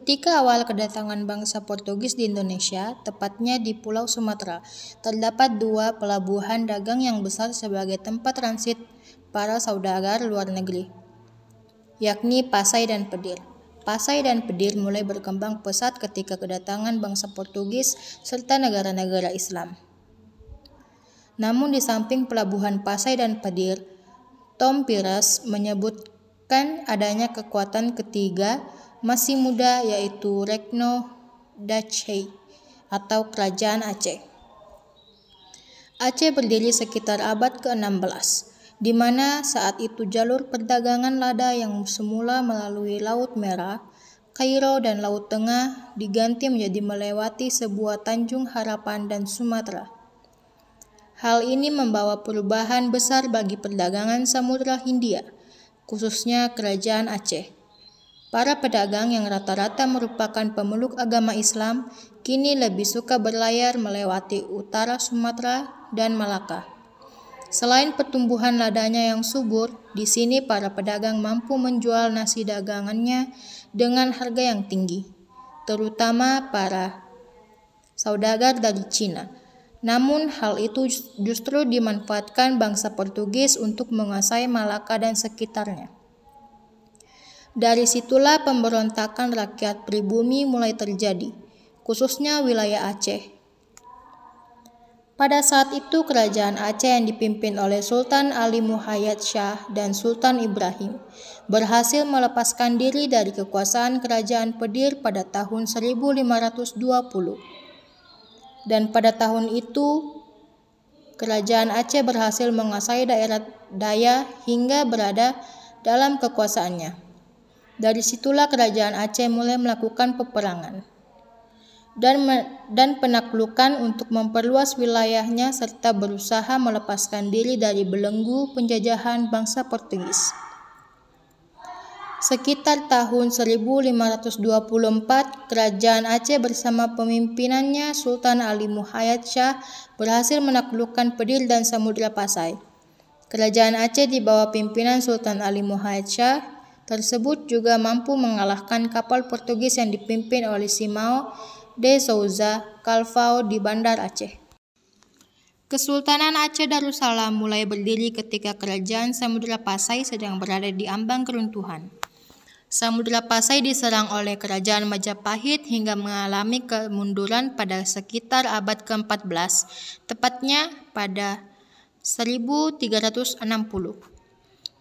Ketika awal kedatangan bangsa Portugis di Indonesia, tepatnya di Pulau Sumatera, terdapat dua pelabuhan dagang yang besar sebagai tempat transit para saudagar luar negeri, yakni Pasai dan Pedir. Pasai dan Pedir mulai berkembang pesat ketika kedatangan bangsa Portugis serta negara-negara Islam. Namun di samping pelabuhan Pasai dan Pedir, Tom Pires menyebutkan adanya kekuatan ketiga masih muda, yaitu Regno Dacei atau Kerajaan Aceh. Aceh berdiri sekitar abad ke-16, di mana saat itu jalur perdagangan lada yang semula melalui Laut Merah, Kairo dan Laut Tengah diganti menjadi melewati sebuah Tanjung Harapan dan Sumatera. Hal ini membawa perubahan besar bagi perdagangan Samudra Hindia, khususnya Kerajaan Aceh. Para pedagang yang rata-rata merupakan pemeluk agama Islam kini lebih suka berlayar melewati utara Sumatera dan Malaka. Selain pertumbuhan ladanya yang subur, di sini para pedagang mampu menjual nasi dagangannya dengan harga yang tinggi, terutama para saudagar dari Cina. Namun hal itu justru dimanfaatkan bangsa Portugis untuk menguasai Malaka dan sekitarnya. Dari situlah pemberontakan rakyat pribumi mulai terjadi, khususnya wilayah Aceh. Pada saat itu kerajaan Aceh yang dipimpin oleh Sultan Ali Muhayyad Shah dan Sultan Ibrahim berhasil melepaskan diri dari kekuasaan kerajaan Pedir pada tahun 1520. Dan pada tahun itu, kerajaan Aceh berhasil menguasai daerah Daya hingga berada dalam kekuasaannya. Dari situlah kerajaan Aceh mulai melakukan peperangan dan penaklukan untuk memperluas wilayahnya serta berusaha melepaskan diri dari belenggu penjajahan bangsa Portugis. Sekitar tahun 1524, kerajaan Aceh bersama pemimpinannya Sultan Ali Muhayyad Shah berhasil menaklukkan Pedir dan Samudra Pasai. Kerajaan Aceh di bawah pimpinan Sultan Ali Muhayyad Shah tersebut juga mampu mengalahkan kapal Portugis yang dipimpin oleh Simão de Souza Calvão di Bandar Aceh. Kesultanan Aceh Darussalam mulai berdiri ketika kerajaan Samudra Pasai sedang berada di ambang keruntuhan. Samudra Pasai diserang oleh kerajaan Majapahit hingga mengalami kemunduran pada sekitar abad ke-14, tepatnya pada 1360.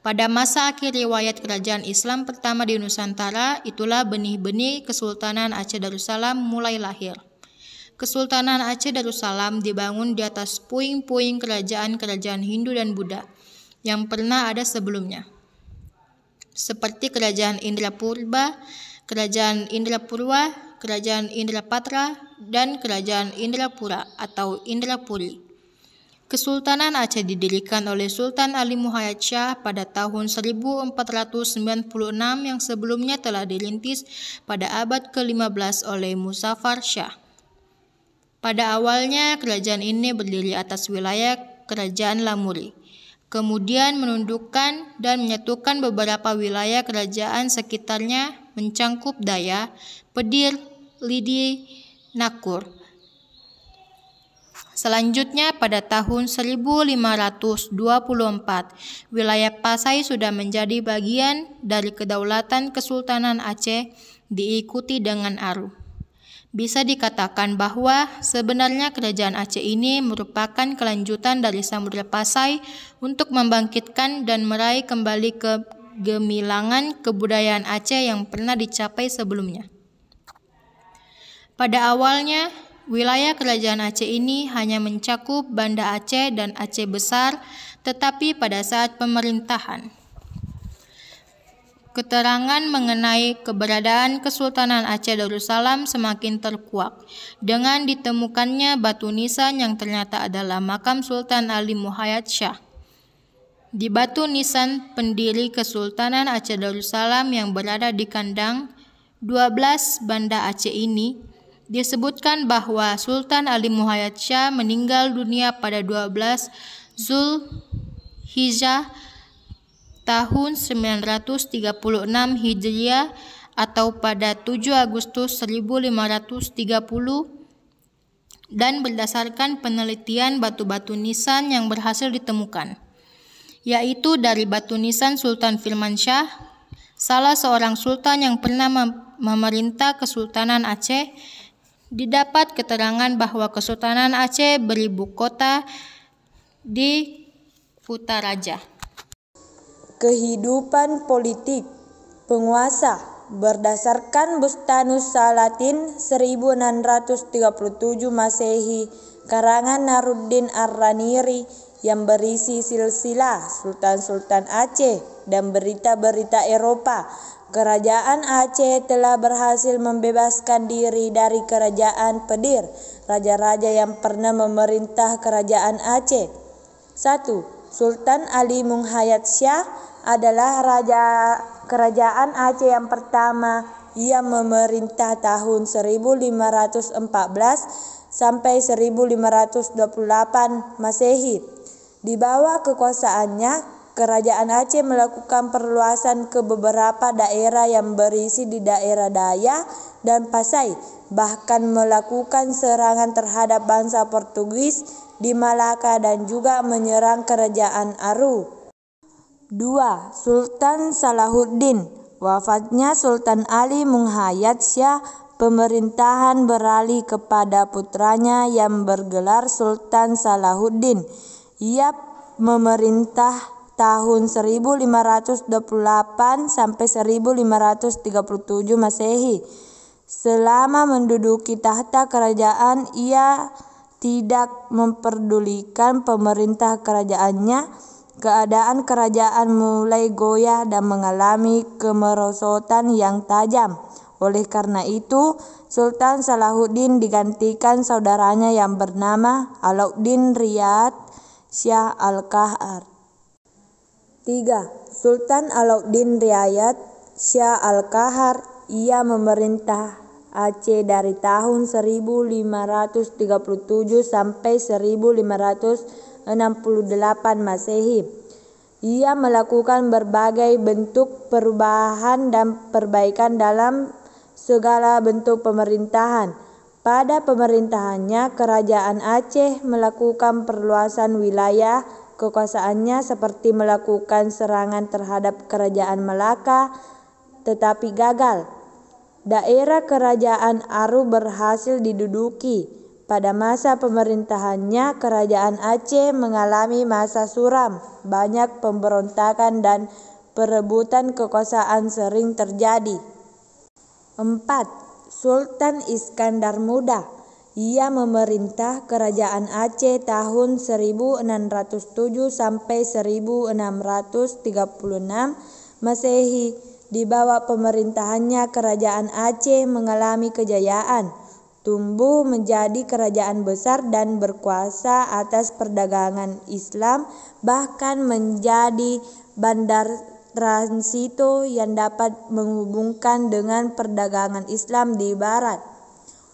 Pada masa akhir riwayat kerajaan Islam pertama di Nusantara, itulah benih-benih Kesultanan Aceh Darussalam mulai lahir. Kesultanan Aceh Darussalam dibangun di atas puing-puing kerajaan-kerajaan Hindu dan Buddha yang pernah ada sebelumnya, seperti Kerajaan Indrapurba, Kerajaan Indrapurwa, Kerajaan Indrapatra, dan Kerajaan Indrapura atau Indrapuri. Kesultanan Aceh didirikan oleh Sultan Ali Muhayyad Shah pada tahun 1496 yang sebelumnya telah dirintis pada abad ke-15 oleh Muzaffar Shah. Pada awalnya kerajaan ini berdiri atas wilayah Kerajaan Lamuri, kemudian menundukkan dan menyatukan beberapa wilayah kerajaan sekitarnya mencangkup Daya, Pedir, Lidi, Nakur. Selanjutnya pada tahun 1524, wilayah Pasai sudah menjadi bagian dari kedaulatan Kesultanan Aceh diikuti dengan Aru. Bisa dikatakan bahwa sebenarnya kerajaan Aceh ini merupakan kelanjutan dari Samudra Pasai untuk membangkitkan dan meraih kembali kegemilangan kebudayaan Aceh yang pernah dicapai sebelumnya. Pada awalnya, wilayah kerajaan Aceh ini hanya mencakup Banda Aceh dan Aceh Besar, tetapi pada saat pemerintahan, keterangan mengenai keberadaan Kesultanan Aceh Darussalam semakin terkuak dengan ditemukannya batu nisan yang ternyata adalah makam Sultan Ali Muhayyad Shah. Di batu nisan pendiri Kesultanan Aceh Darussalam yang berada di kandang 12 Banda Aceh ini, disebutkan bahwa Sultan Ali Muhayyad Shah meninggal dunia pada 12 Zulhijjah tahun 936 Hijriah atau pada 7 Agustus 1530 dan berdasarkan penelitian batu-batu nisan yang berhasil ditemukan, yaitu dari batu nisan Sultan Firmansyah, salah seorang sultan yang pernah memerintah Kesultanan Aceh. Didapat keterangan bahwa Kesultanan Aceh beribu kota di Kutaraja. Kehidupan politik penguasa berdasarkan Bustanus Salatin 1637 Masehi karangan Naruddin Ar-Raniri yang berisi silsilah Sultan-Sultan Aceh dan berita-berita Eropa. Kerajaan Aceh telah berhasil membebaskan diri dari kerajaan Pedir, raja-raja yang pernah memerintah kerajaan Aceh. 1. Sultan Ali Munghayat Syah adalah raja kerajaan Aceh yang pertama. Ia memerintah tahun 1514 sampai 1528 Masehi. Di bawah kekuasaannya, kerajaan Aceh melakukan perluasan ke beberapa daerah yang berisi di daerah Dayak dan Pasai, bahkan melakukan serangan terhadap bangsa Portugis di Malaka dan juga menyerang kerajaan Aru. 2. Sultan Salahuddin. Wafatnya Sultan Ali Munghayat Syah, pemerintahan beralih kepada putranya yang bergelar Sultan Salahuddin. Ia memerintah tahun 1528 sampai 1537 Masehi. Selama menduduki tahta kerajaan, ia tidak memperdulikan pemerintah kerajaannya. Keadaan kerajaan mulai goyah dan mengalami kemerosotan yang tajam. Oleh karena itu, Sultan Salahuddin digantikan saudaranya yang bernama Alauddin Riyad Syah Al-Qahar. 3. Sultan Alauddin Riyad Syah Al-Qahar. Ia memerintah Aceh dari tahun 1537 sampai 1568 Masehi. Ia melakukan berbagai bentuk perubahan dan perbaikan dalam segala bentuk pemerintahan. Pada pemerintahannya, kerajaan Aceh melakukan perluasan wilayah kekuasaannya seperti melakukan serangan terhadap kerajaan Melaka, tetapi gagal. Daerah kerajaan Aru berhasil diduduki. Pada masa pemerintahannya, kerajaan Aceh mengalami masa suram. Banyak pemberontakan dan perebutan kekuasaan sering terjadi. 4. Sultan Iskandar Muda. Ia memerintah kerajaan Aceh tahun 1607 sampai 1636 Masehi. Di bawah pemerintahannya, kerajaan Aceh mengalami kejayaan, tumbuh menjadi kerajaan besar dan berkuasa atas perdagangan Islam, bahkan menjadi bandar transito yang dapat menghubungkan dengan perdagangan Islam di barat.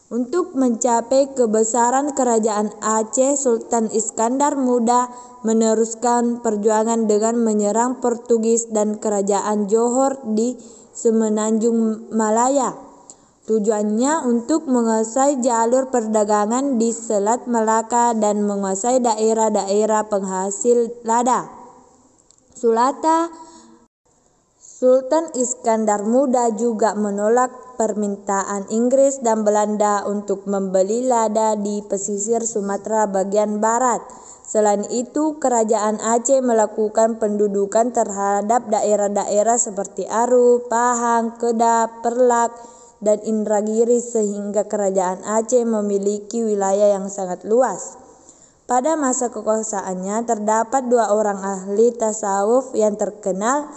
Untuk mencapai kebesaran kerajaan Aceh, Sultan Iskandar Muda meneruskan perjuangan dengan menyerang Portugis dan kerajaan Johor di Semenanjung Malaya. Tujuannya untuk menguasai jalur perdagangan di Selat Malaka dan menguasai daerah-daerah penghasil lada. Sultan Iskandar Muda juga menolak permintaan Inggris dan Belanda untuk membeli lada di pesisir Sumatera bagian barat. Selain itu, kerajaan Aceh melakukan pendudukan terhadap daerah-daerah seperti Aru, Pahang, Kedah, Perlak, dan Indragiri sehingga kerajaan Aceh memiliki wilayah yang sangat luas. Pada masa kekuasaannya terdapat 2 orang ahli tasawuf yang terkenal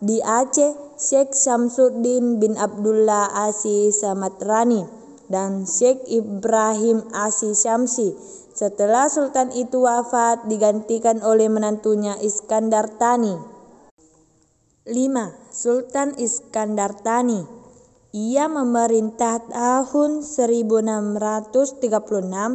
di Aceh, Syekh Syamsuddin bin Abdullah Asy Samatrani dan Syekh Ibrahim Asy Syamsi. Setelah sultan itu wafat, digantikan oleh menantunya Iskandar Thani. 5. Sultan Iskandar Thani. Ia memerintah tahun 1636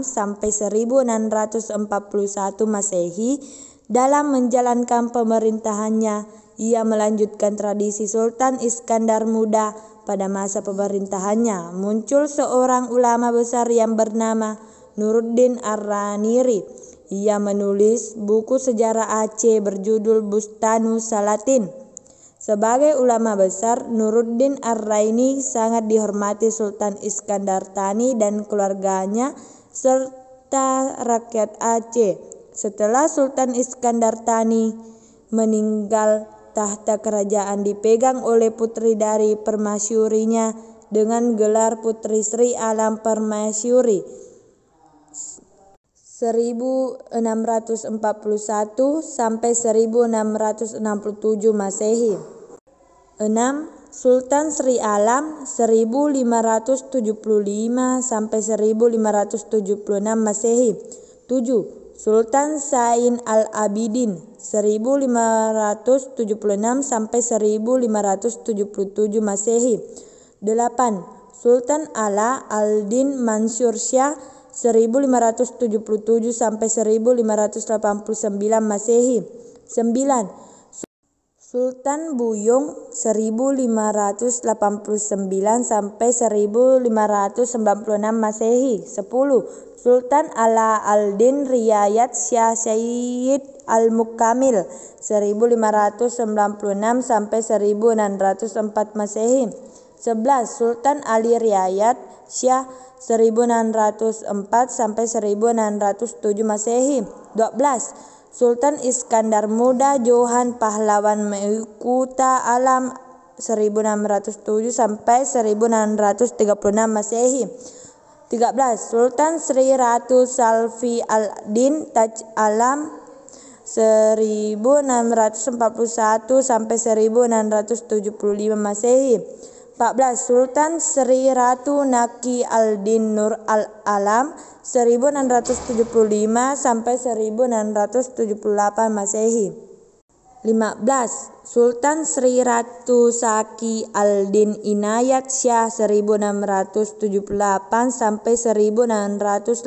sampai 1641 Masehi. Dalam menjalankan pemerintahannya, ia melanjutkan tradisi Sultan Iskandar Muda. pada masa pemerintahannya, muncul seorang ulama besar yang bernama Nuruddin Ar-Raniri. Ia menulis buku sejarah Aceh berjudul Bustanus Salatin. Sebagai ulama besar, Nuruddin Ar-Raini sangat dihormati Sultan Iskandar Thani dan keluarganya serta rakyat Aceh. Setelah Sultan Iskandar Thani meninggal, tahta kerajaan dipegang oleh putri dari permasyurinya dengan gelar Putri Sri Alam Permasyuri 1641 sampai 1667 Masehi. 6. Sultan Sri Alam 1575 sampai 1576 Masehi. 7. Sultan Zain al-Abidin 1576 sampai 1577 Masehi. 8. Sultan Ala al-Din Mansur Shah 1577 sampai 1589 Masehi. 9. Sultan Buyung 1589 sampai 1596 Masehi. 10. Sultan Ala al-Din Riyayat Syah Syed al-Mukamil 1596 sampai 1604 Masehi. 11. Sultan Ali Riayat Syah 1604 sampai 1607 Masehi. 12. Sultan Iskandar Muda Johan Pahlawan Mekuta Alam 1607 sampai 1636 Masehi. 13. Sultan Sri Ratu Salfi al-Din Taj Alam 1641 sampai 1675 Masehi. 14. Sultan Sri Ratu Naki al-Din Nur al-Alam 1675 sampai 1678 Masehi. 15. Sultan Sri Ratu Saki al-Din Inayat Syah 1678 sampai 1688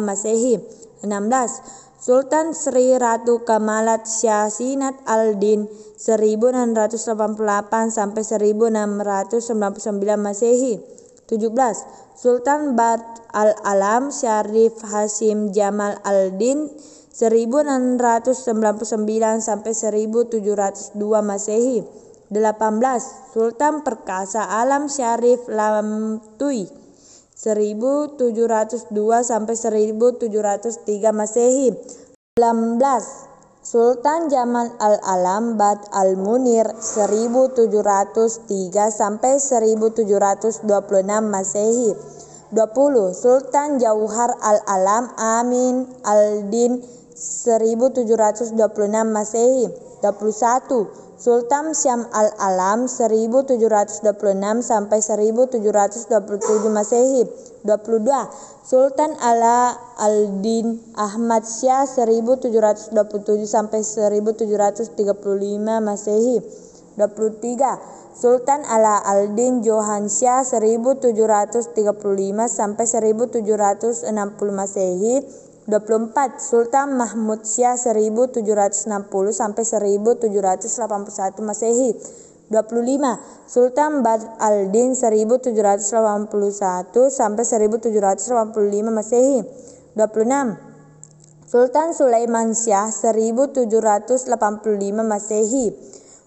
Masehi. 16. Sultan Sri Ratu Kamalat Syah Sinat al-Din 1688 sampai 1699 Masehi. 17. Sultan Bad al-Alam Syarif Hasim Jamal al-Din 1699 sampai 1702 Masehi. 18. Sultan Perkasa Alam Syarif Lamtui 1702 sampai 1703 Masehi. 19. Sultan Jamal al-Alam Bad al-Munir 1703 sampai 1726 Masehi. 20. Sultan Jauhar al-Alam Amin al-Din 1726 Masehi. 21. Sultan Syam al-Alam 1726 sampai 1727 Masehi. 22. Sultan Ala al-Din Ahmad Syah 1727 sampai 1735 Masehi. 23. Sultan Ala al-Din Johan Syah 1735 sampai 1760 Masehi. 24. Sultan Mahmud Syah 1760 sampai 1781 Masehi. 25. Sultan Bad al-Din 1781 sampai 1785 Masehi. 26. Sultan Sulaiman Syah 1785 Masehi.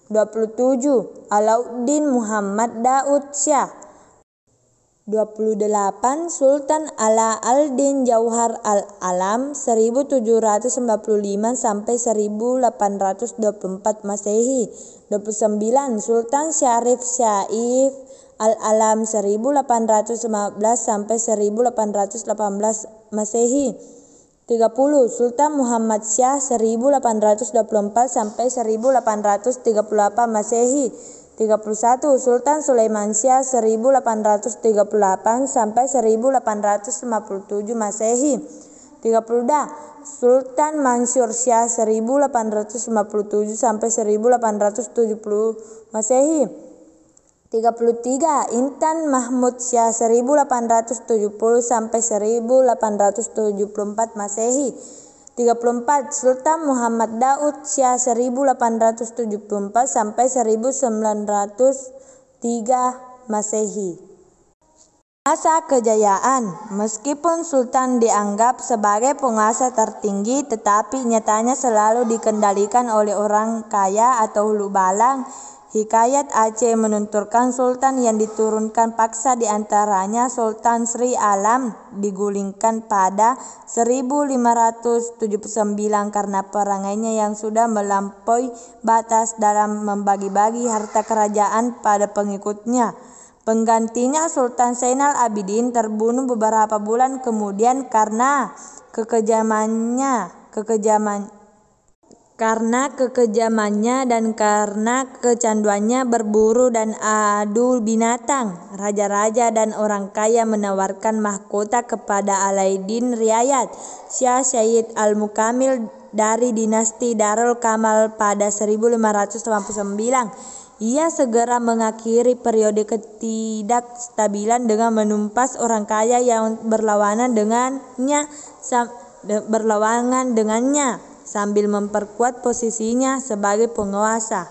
27. Alauddin Muhammad Daud Syah. 28. Sultan Ala al-Din Jauhar al-Alam 1795 sampai 1824 Masehi. 29. Sultan Syarif Syaif al-Alam 1815 sampai 1818 Masehi. 30. Sultan Muhammad Syah 1824 sampai 1838 Masehi. 31. Sultan Sulaiman Syah 1838 sampai 1857 Masehi. 32. Sultan Mansur Syah 1857 sampai 1870 Masehi. 33. Intan Mahmud Syah 1870 sampai 1874 Masehi. 34. Sultan Muhammad Daud Syah 1874 sampai 1903 Masehi. Masa kejayaan. Meskipun Sultan dianggap sebagai penguasa tertinggi, tetapi nyatanya selalu dikendalikan oleh orang kaya atau hulu balang. Hikayat Aceh menuturkan Sultan yang diturunkan paksa diantaranya Sultan Sri Alam digulingkan pada 1579 karena perangainya yang sudah melampaui batas dalam membagi-bagi harta kerajaan pada pengikutnya. Penggantinya Sultan Zainal Abidin terbunuh beberapa bulan kemudian karena kekejamannya dan karena kecanduannya berburu dan adu binatang. Raja-raja dan orang kaya menawarkan mahkota kepada Alaiddin Riayat Syah Syed Al-Mukamil dari dinasti Darul Kamal pada 1589. Ia segera mengakhiri periode ketidakstabilan dengan menumpas orang kaya yang berlawanan dengannya sambil memperkuat posisinya sebagai penguasa.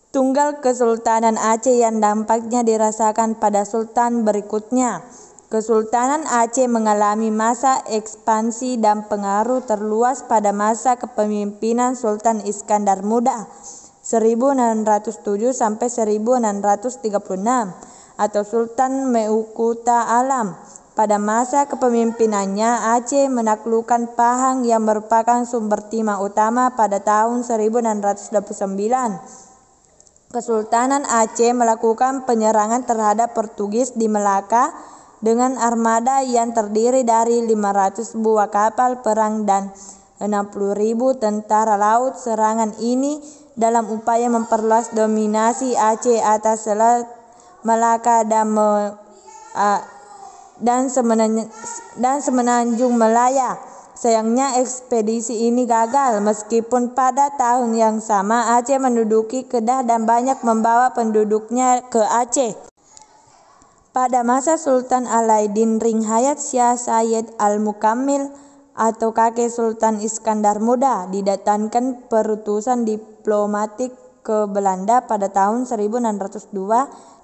Tunggal Kesultanan Aceh yang dampaknya dirasakan pada sultan berikutnya. Kesultanan Aceh mengalami masa ekspansi dan pengaruh terluas pada masa kepemimpinan Sultan Iskandar Muda 1607 sampai 1636 atau Sultan Meukuta Alam. Pada masa kepemimpinannya, Aceh menaklukkan Pahang yang merupakan sumber timah utama pada tahun 1629. Kesultanan Aceh melakukan penyerangan terhadap Portugis di Melaka dengan armada yang terdiri dari 500 buah kapal perang dan 60.000 tentara laut. Serangan ini dalam upaya memperluas dominasi Aceh atas Selat Melaka dan Semenanjung Malaya. Sayangnya ekspedisi ini gagal meskipun pada tahun yang sama Aceh menduduki Kedah dan banyak membawa penduduknya ke Aceh. Pada masa Sultan Alaiddin Ringhayat Syah Syed Al-Mukamil atau kakek Sultan Iskandar Muda didatangkan perutusan diplomatik ke Belanda pada tahun 1602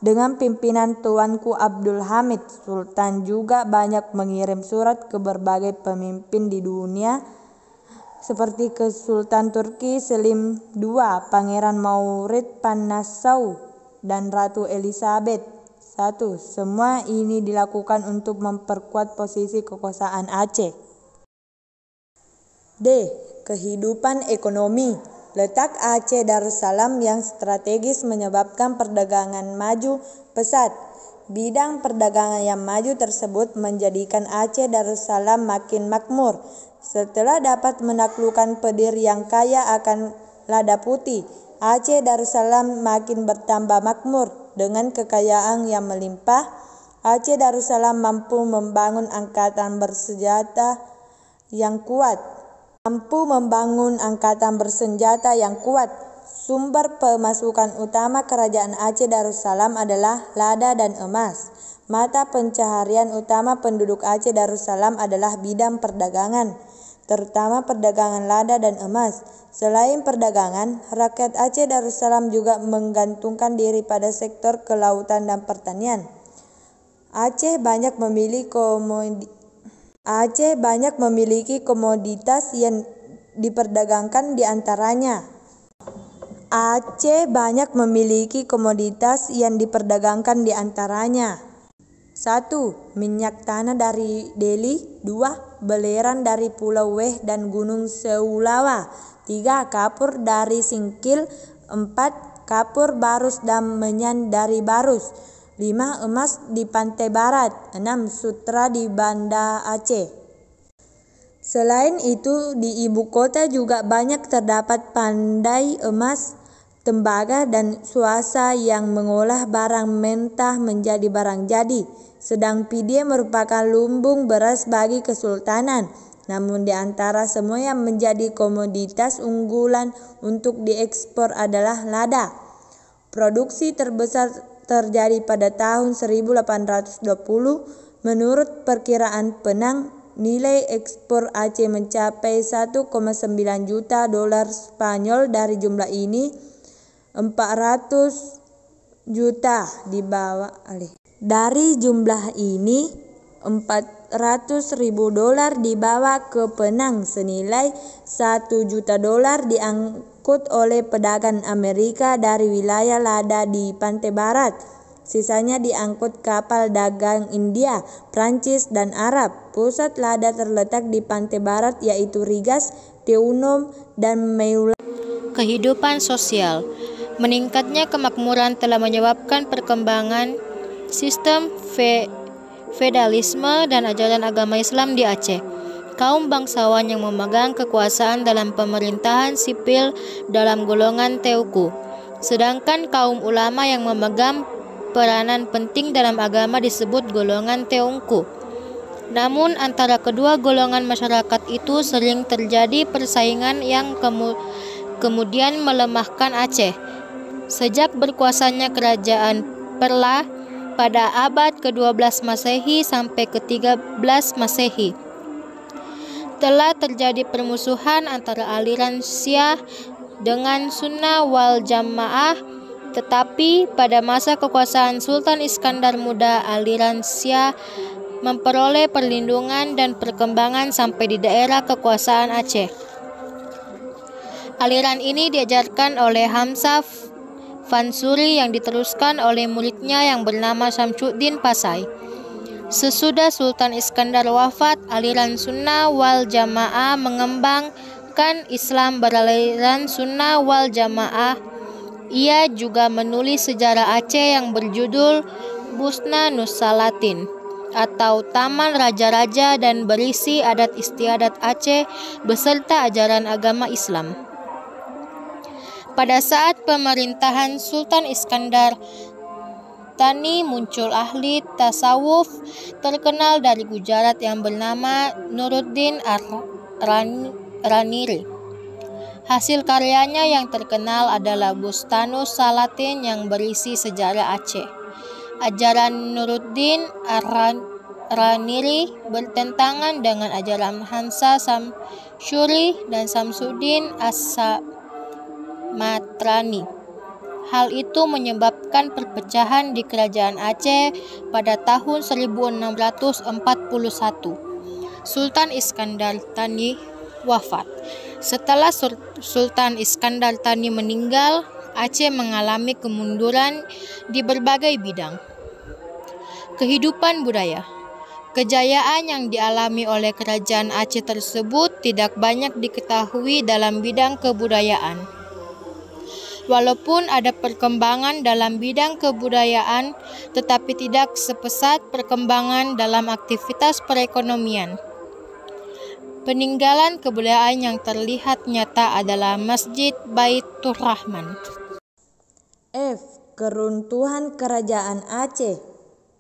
dengan pimpinan Tuanku Abdul Hamid. Sultan juga banyak mengirim surat ke berbagai pemimpin di dunia seperti ke Sultan Turki Selim II, Pangeran Maurid Pan-Nassau, dan Ratu Elizabeth I. Semua ini dilakukan untuk memperkuat posisi kekuasaan Aceh. D. Kehidupan ekonomi. Letak Aceh Darussalam yang strategis menyebabkan perdagangan maju pesat. Bidang perdagangan yang maju tersebut menjadikan Aceh Darussalam makin makmur. Setelah dapat menaklukkan Pedir yang kaya akan lada putih, Aceh Darussalam makin bertambah makmur. Dengan kekayaan yang melimpah, Aceh Darussalam mampu membangun angkatan bersenjata yang kuat. Sumber pemasukan utama kerajaan Aceh Darussalam adalah lada dan emas. Mata pencaharian utama penduduk Aceh Darussalam adalah bidang perdagangan, terutama perdagangan lada dan emas. Selain perdagangan, rakyat Aceh Darussalam juga menggantungkan diri pada sektor kelautan dan pertanian. Aceh banyak memiliki komoditas yang diperdagangkan di antaranya. 1. Minyak tanah dari Deli. 2. Belerang dari Pulau Weh dan Gunung Seulawa. 3. Kapur dari Singkil. 4. Kapur Barus dan Menyan dari Barus. 5. Emas di Pantai Barat. 6. Sutra di Banda Aceh. Selain itu, di ibu kota juga banyak terdapat pandai emas, tembaga, dan swasta yang mengolah barang mentah menjadi barang jadi. Sedang pidie merupakan lumbung beras bagi kesultanan. Namun di antara semua yang menjadi komoditas unggulan untuk diekspor adalah lada. Produksi terbesar terjadi pada tahun 1820. Menurut perkiraan Penang, nilai ekspor Aceh mencapai 1,9 juta dolar Spanyol. Dari jumlah ini, 400 juta dibawa alih. Dari jumlah ini, $400.000 dibawa ke Penang, senilai $1 juta diangkut oleh pedagang Amerika dari wilayah lada di pantai barat. Sisanya diangkut kapal dagang India, Prancis, dan Arab. Pusat lada terletak di pantai barat, yaitu Rigas, Teunum, dan Meulan. Kehidupan sosial. Meningkatnya kemakmuran telah menyebabkan perkembangan sistem feodalisme dan ajaran agama Islam di Aceh. Kaum bangsawan yang memegang kekuasaan dalam pemerintahan sipil dalam golongan Teuku, sedangkan kaum ulama yang memegang peranan penting dalam agama disebut golongan Teungku. Namun antara kedua golongan masyarakat itu sering terjadi persaingan yang kemudian melemahkan Aceh. Sejak berkuasanya kerajaan Perla pada abad ke-12 Masehi sampai ke-13 Masehi, telah terjadi permusuhan antara aliran Syiah dengan Sunnah wal Jamaah, tetapi pada masa kekuasaan Sultan Iskandar Muda, aliran Syiah memperoleh perlindungan dan perkembangan sampai di daerah kekuasaan Aceh. Aliran ini diajarkan oleh Hamzah Fansuri yang diteruskan oleh muridnya yang bernama Syamsuddin Pasai. Sesudah Sultan Iskandar wafat, aliran Sunnah wal Jamaah mengembangkan Islam beraliran Sunnah wal Jamaah. Ia juga menulis sejarah Aceh yang berjudul Busna Nussalatin atau Taman Raja-Raja dan berisi adat istiadat Aceh beserta ajaran agama Islam. Pada saat pemerintahan Sultan Iskandar Thani muncul ahli tasawuf terkenal dari Gujarat yang bernama Nuruddin Raniri. Hasil karyanya yang terkenal adalah Bustanus Salatin yang berisi sejarah Aceh. Ajaran Nuruddin Raniri bertentangan dengan ajaran Hamzah Samsuri dan Samsuddin As-Matrani. Hal itu menyebabkan perpecahan di kerajaan Aceh pada tahun 1641. Sultan Iskandar Thani wafat. Setelah Sultan Iskandar Thani meninggal, Aceh mengalami kemunduran di berbagai bidang. Kehidupan budaya. Kejayaan yang dialami oleh kerajaan Aceh tersebut tidak banyak diketahui dalam bidang kebudayaan. Walaupun ada perkembangan dalam bidang kebudayaan, tetapi tidak sepesat perkembangan dalam aktivitas perekonomian. Peninggalan kebudayaan yang terlihat nyata adalah Masjid Baitur Rahman. Keruntuhan kerajaan Aceh.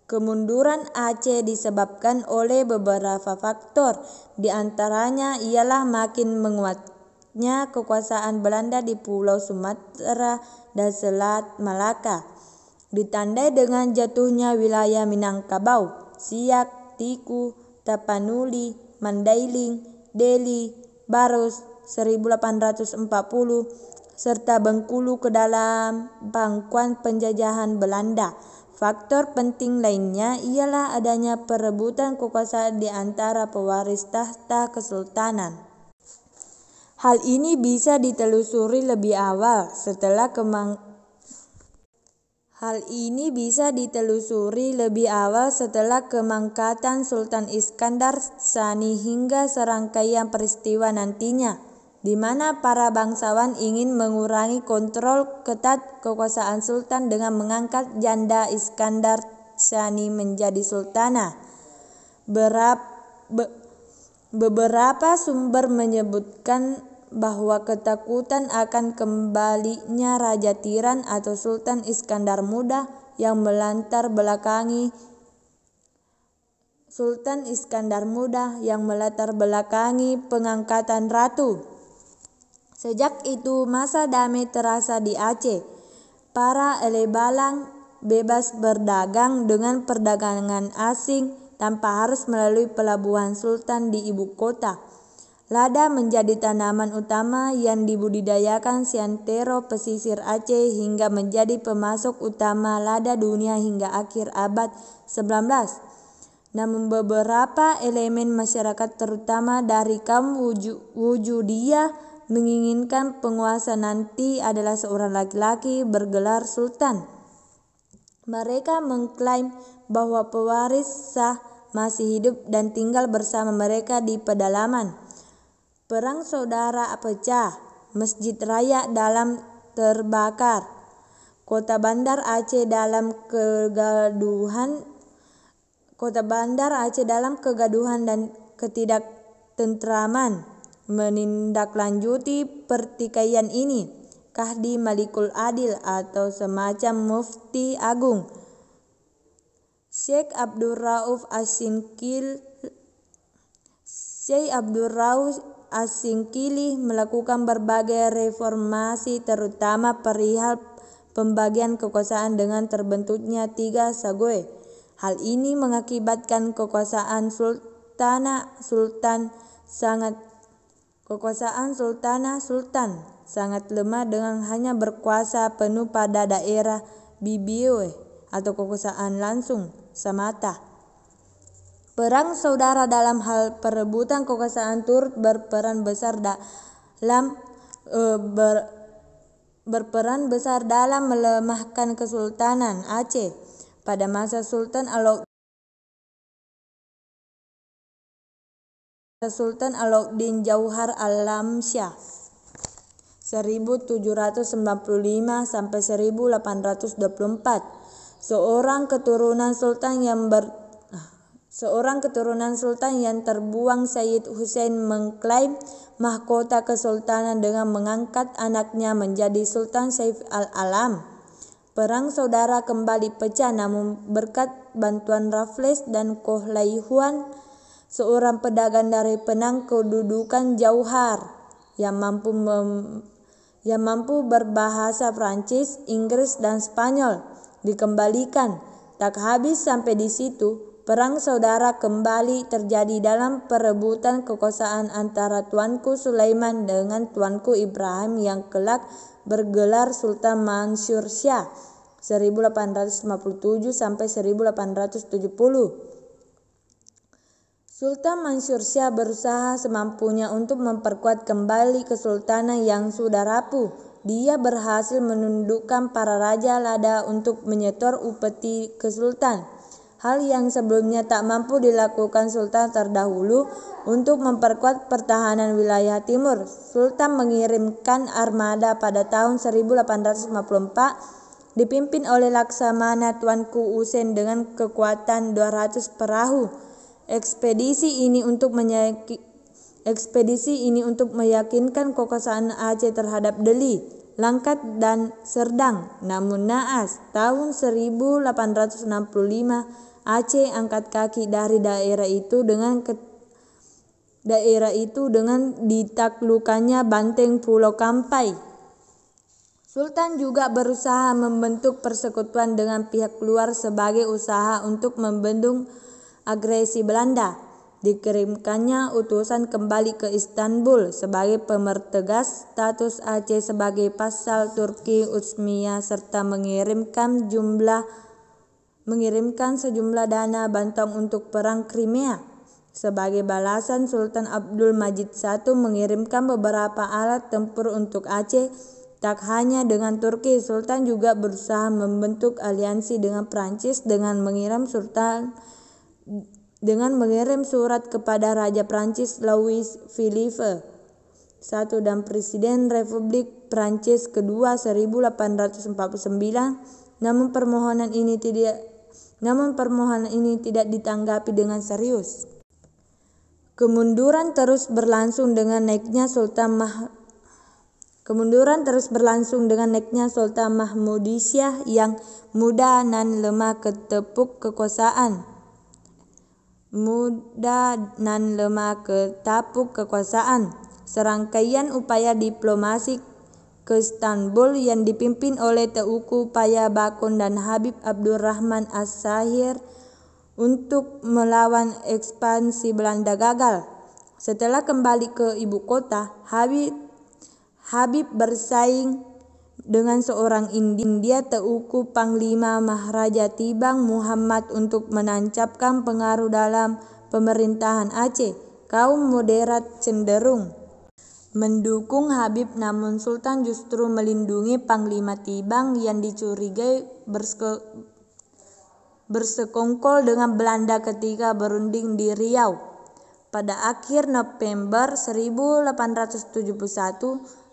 Kemunduran Aceh disebabkan oleh beberapa faktor. Di antaranya ialah makin menguatnya kekuasaan Belanda di Pulau Sumatera dan Selat Malaka, ditandai dengan jatuhnya wilayah Minangkabau, Siak, Tiku, Tapanuli, Mandailing, Deli, Baros 1840, serta Bengkulu ke dalam pangkuan penjajahan Belanda. Faktor penting lainnya ialah adanya perebutan kekuasaan di antara pewaris tahta kesultanan. Hal ini bisa ditelusuri lebih awal setelah kemangkatan Sultan Iskandar Tsani hingga serangkaian peristiwa nantinya, di mana para bangsawan ingin mengurangi kontrol ketat kekuasaan sultan dengan mengangkat janda Iskandar Tsani menjadi sultanah. Beberapa sumber menyebutkan bahwa ketakutan akan kembalinya Raja Tiran atau Sultan Iskandar Muda yang melatar belakangi pengangkatan ratu. Sejak itu masa damai terasa di Aceh. Para elebalang bebas berdagang dengan perdagangan asing tanpa harus melalui pelabuhan sultan di ibu kota. Lada menjadi tanaman utama yang dibudidayakan seantero pesisir Aceh hingga menjadi pemasok utama lada dunia hingga akhir abad 19. Namun beberapa elemen masyarakat terutama dari kaum Wujudiyah menginginkan penguasa nanti adalah seorang laki-laki bergelar sultan. Mereka mengklaim bahwa pewaris sah masih hidup dan tinggal bersama mereka di pedalaman. Perang saudara pecah, Masjid Raya Dalam terbakar, Kota Bandar Aceh dalam kegaduhan dan ketidaktentraman. Menindaklanjuti pertikaian ini, Kahdi Malikul Adil atau semacam mufti agung, Syekh Abdul Rauf As-Singkili melakukan berbagai reformasi terutama perihal pembagian kekuasaan dengan terbentuknya 3 sagoe. Hal ini mengakibatkan kekuasaan sultan sangat lemah dengan hanya berkuasa penuh pada daerah Bibiue atau kekuasaan langsung semata. Perang saudara dalam hal perebutan kekuasaan turut berperan besar dalam melemahkan Kesultanan Aceh pada masa Sultan Alauddin Jauhar Alamsyah 1795 sampai 1824. Seorang keturunan sultan yang terbuang, Sayyid Hussein, mengklaim mahkota kesultanan dengan mengangkat anaknya menjadi Sultan Saif al-Alam. Perang saudara kembali pecah, namun berkat bantuan Raffles dan Kohlai Huan, seorang pedagang dari Penang kedudukan Jauhar yang mampu berbahasa Prancis, Inggris dan Spanyol dikembalikan. Tak habis sampai di situ, perang saudara kembali terjadi dalam perebutan kekuasaan antara Tuanku Sulaiman dengan Tuanku Ibrahim yang kelak bergelar Sultan Mansur Shah 1857 sampai 1870. Sultan Mansur Shah berusaha semampunya untuk memperkuat kembali kesultanan yang sudah rapuh. Dia berhasil menundukkan para raja lada untuk menyetor upeti ke sultan. Hal yang sebelumnya tak mampu dilakukan sultan terdahulu. Untuk memperkuat pertahanan wilayah timur, Sultan mengirimkan armada pada tahun 1854 dipimpin oleh Laksamana Tuanku Usen dengan kekuatan 200 perahu. Ekspedisi ini untuk meyakinkan kekuasaan Aceh terhadap Deli, Langkat dan Serdang. Namun naas, tahun 1865 Aceh angkat kaki dari daerah itu dengan ditaklukkannya Banteng Pulau Kampai. Sultan juga berusaha membentuk persekutuan dengan pihak luar sebagai usaha untuk membendung agresi Belanda. Dikirimkannya utusan kembali ke Istanbul sebagai pemertegas status Aceh sebagai pasal Turki Utsmiyah serta mengirimkan sejumlah dana bantuan untuk perang Crimea. Sebagai balasan, Sultan Abdul Majid I mengirimkan beberapa alat tempur untuk Aceh. Tak hanya dengan Turki, Sultan juga berusaha membentuk aliansi dengan Prancis dengan mengirim surat kepada Raja Prancis Louis Philippe I dan Presiden Republik Prancis kedua 1849. Namun permohonan ini tidak ditanggapi dengan serius. Kemunduran terus berlangsung dengan naiknya Sultan Mahmudisyah yang muda dan lemah ketapuk kekuasaan. Serangkaian upaya diplomasi ke Istanbul yang dipimpin oleh Teuku Payabakun dan Habib Abdurrahman As-Sahir untuk melawan ekspansi Belanda gagal. Setelah kembali ke ibu kota, Habib bersaing dengan seorang India Teuku Panglima Maharaja Tibang Muhammad untuk menancapkan pengaruh dalam pemerintahan Aceh. Kaum moderat cenderung mendukung Habib, namun Sultan justru melindungi Panglima Tibang yang dicurigai bersekongkol dengan Belanda ketika berunding di Riau. Pada akhir November 1871,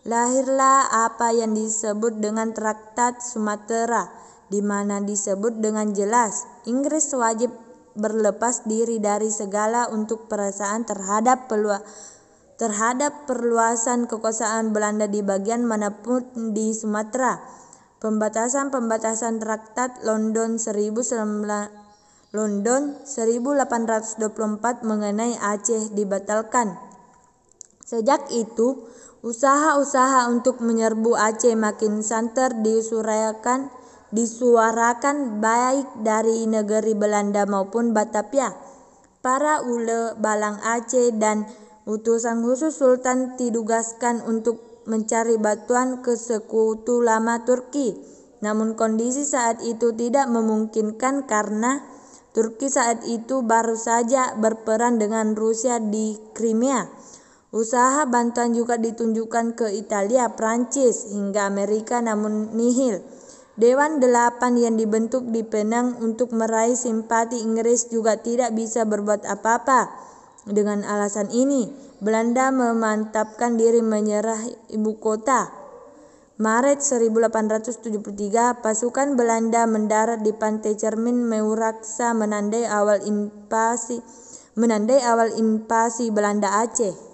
lahirlah apa yang disebut dengan Traktat Sumatera, di mana disebut dengan jelas Inggris wajib berlepas diri dari segala unjuk perasaan terhadap perluasan kekuasaan Belanda di bagian manapun di Sumatera. Pembatasan Traktat London 1824 mengenai Aceh dibatalkan. Sejak itu, usaha-usaha untuk menyerbu Aceh makin santer disuarakan baik dari negeri Belanda maupun Batavia. Para ule balang Aceh dan utusan khusus Sultan ditugaskan untuk mencari bantuan ke Sekutu Lama Turki. Namun kondisi saat itu tidak memungkinkan karena Turki saat itu baru saja berperang dengan Rusia di Crimea. Usaha bantuan juga ditunjukkan ke Italia, Prancis, hingga Amerika, namun nihil. Dewan 8 yang dibentuk di Penang untuk meraih simpati Inggris juga tidak bisa berbuat apa-apa. Dengan alasan ini, Belanda memantapkan diri menyerah ibu kota. Maret 1873, pasukan Belanda mendarat di pantai Cermin Meuraksa menandai awal invasi Belanda Aceh.